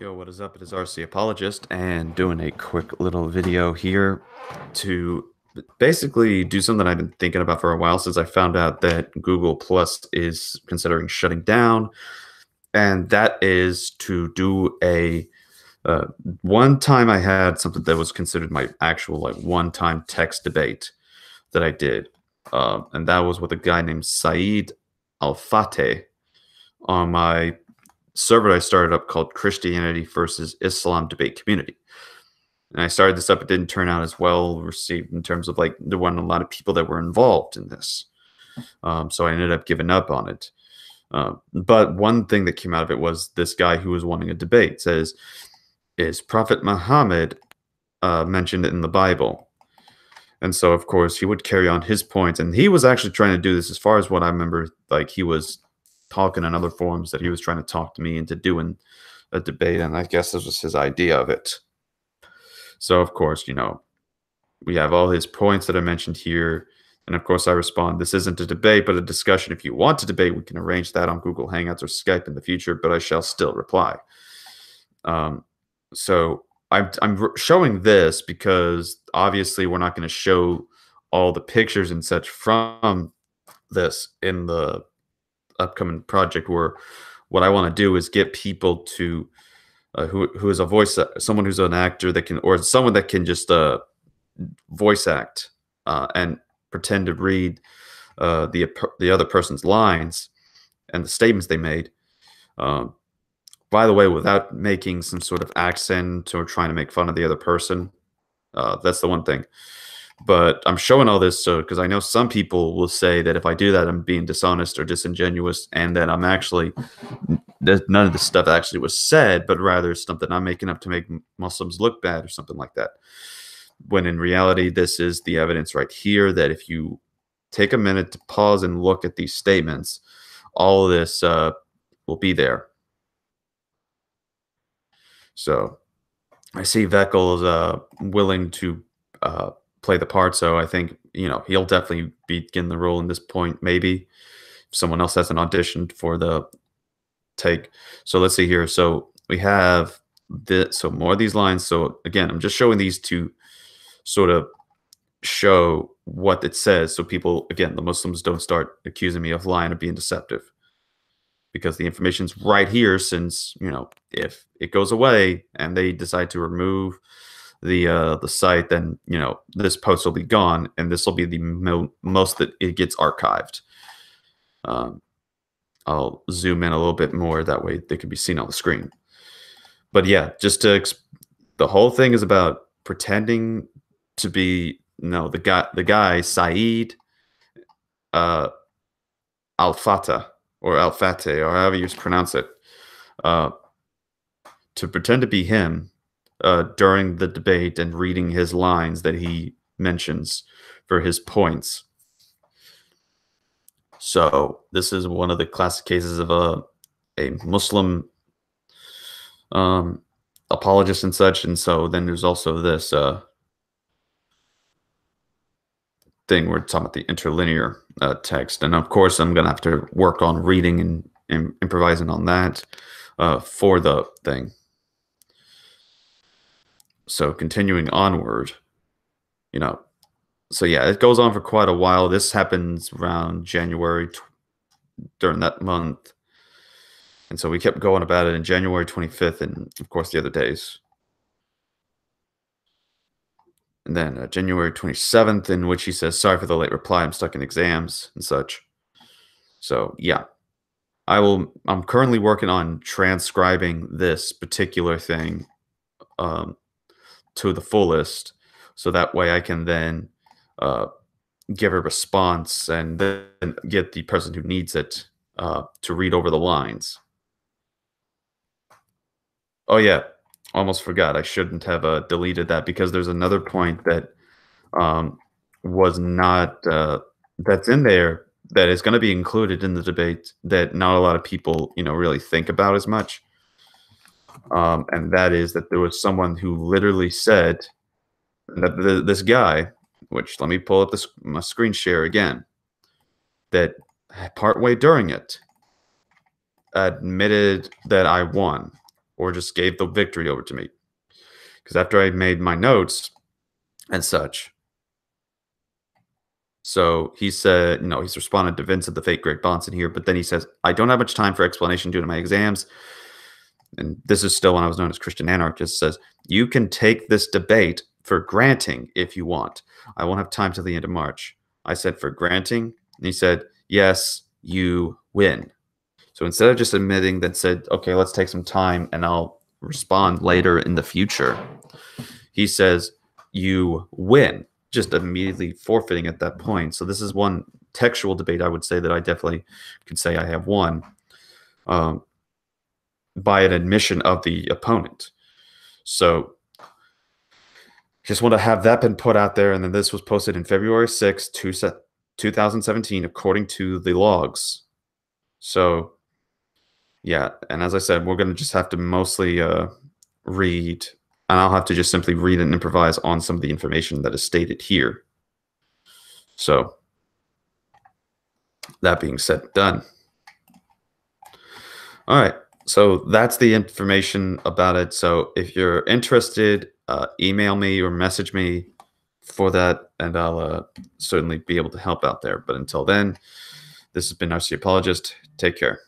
Yo, what is up? It is RC Apologist, and doing a quick little video here to basically do something I've been thinking about for a while since I found out that Google Plus is considering shutting down, and that is to do a uh, one time I had something that was considered my actual like one-time text debate that I did, and that was with a guy named Saeed Al-Fateh on my server I started up called Christianity versus Islam Debate Community. And I started this up. It didn't turn out as well received in terms of like there weren't a lot of people that were involved in this. So I ended up giving up on it. But one thing that came out of it was this guy who was wanting a debate says, is Prophet Muhammad mentioned in the Bible? And so, of course, he would carry on his points. And he was actually trying to do this as far as what I remember. Like he was talking in other forums that he was trying to talk to me into doing a debate, and I guess this was his idea of it. So of course, we have all his points that I mentioned here, and of course I respond, this isn't a debate but a discussion. If you want to debate, we can arrange that on Google Hangouts or Skype in the future, but I shall still reply. So I'm showing this because obviously we're not going to show all the pictures and such from this in the upcoming project, where what I want to do is get people to who is a voice, someone who's an actor that can, or someone that can just voice act and pretend to read the other person's lines and the statements they made. By the way, without making some sort of accent or trying to make fun of the other person. That's the one thing. But I'm showing all this so because I know some people will say that if I do that, I'm being dishonest or disingenuous, and that I'm actually none of this stuff actually was said, but rather something I'm making up to make Muslims look bad or something like that. When in reality, this is the evidence right here that if you take a minute to pause and look at these statements, all of this will be there. So I see Veckel is willing to play the part, so I think he'll definitely be getting the role in this point. Maybe if someone else hasn't auditioned for the take. So let's see here. So we have this. So more of these lines. So again, I'm just showing these to sort of show what it says, so people, again, the Muslims don't start accusing me of lying or being deceptive, because the information's right here. Since if it goes away and they decide to remove the site, then this post will be gone, and this will be the most that it gets archived. I'll zoom in a little bit more, that way they can be seen on the screen. But yeah, just to the whole thing is about pretending to be the guy Saeed Al-Fatah or Al-Fateh, or however you pronounce it, to pretend to be him during the debate and reading his lines that he mentions for his points. So this is one of the classic cases of a Muslim apologist and such. And so then there's also this thing where it's talking about the interlinear text. And of course, I'm going to have to work on reading and improvising on that for the thing. So continuing onward, so yeah, it goes on for quite a while. This happens around January during that month. And so we kept going about it in January 25th and, of course, the other days. And then January 27th, in which he says, sorry for the late reply, I'm stuck in exams and such. So, yeah, I'm currently working on transcribing this particular thing to the fullest, so that way I can then give a response and then get the person who needs it to read over the lines. Oh yeah, almost forgot. I shouldn't have deleted that, because there's another point that was not that's in there that is going to be included in the debate that not a lot of people really think about as much, and that is that there was someone who literally said that this guy, which let me pull up my screen share again, that partway during it admitted that I won, or just gave the victory over to me. Because after I made my notes and such, so he said, he's responded to Vince of the fake Greg Bonson here, but then he says, I don't have much time for explanation due to my exams. And this is still when I was known as Christian Anarchist, says, you can take this debate for granting if you want. I won't have time till the end of March. I said, for granting? And he said, yes, you win. So instead of just admitting that, said, okay, let's take some time and I'll respond later in the future, he says, you win, just immediately forfeiting at that point. So this is one textual debate I would say that I definitely could say I have won by an admission of the opponent. So just want to have that been put out there. And then this was posted in February 6th, 2017, according to the logs. So yeah, and as I said, we're going to just have to mostly read, and I'll have to just simply read and improvise on some of the information that is stated here. So that being said, done. All right, so that's the information about it. So if you're interested, email me or message me for that, and I'll certainly be able to help out there. But until then, this has been RC Apologist. Take care.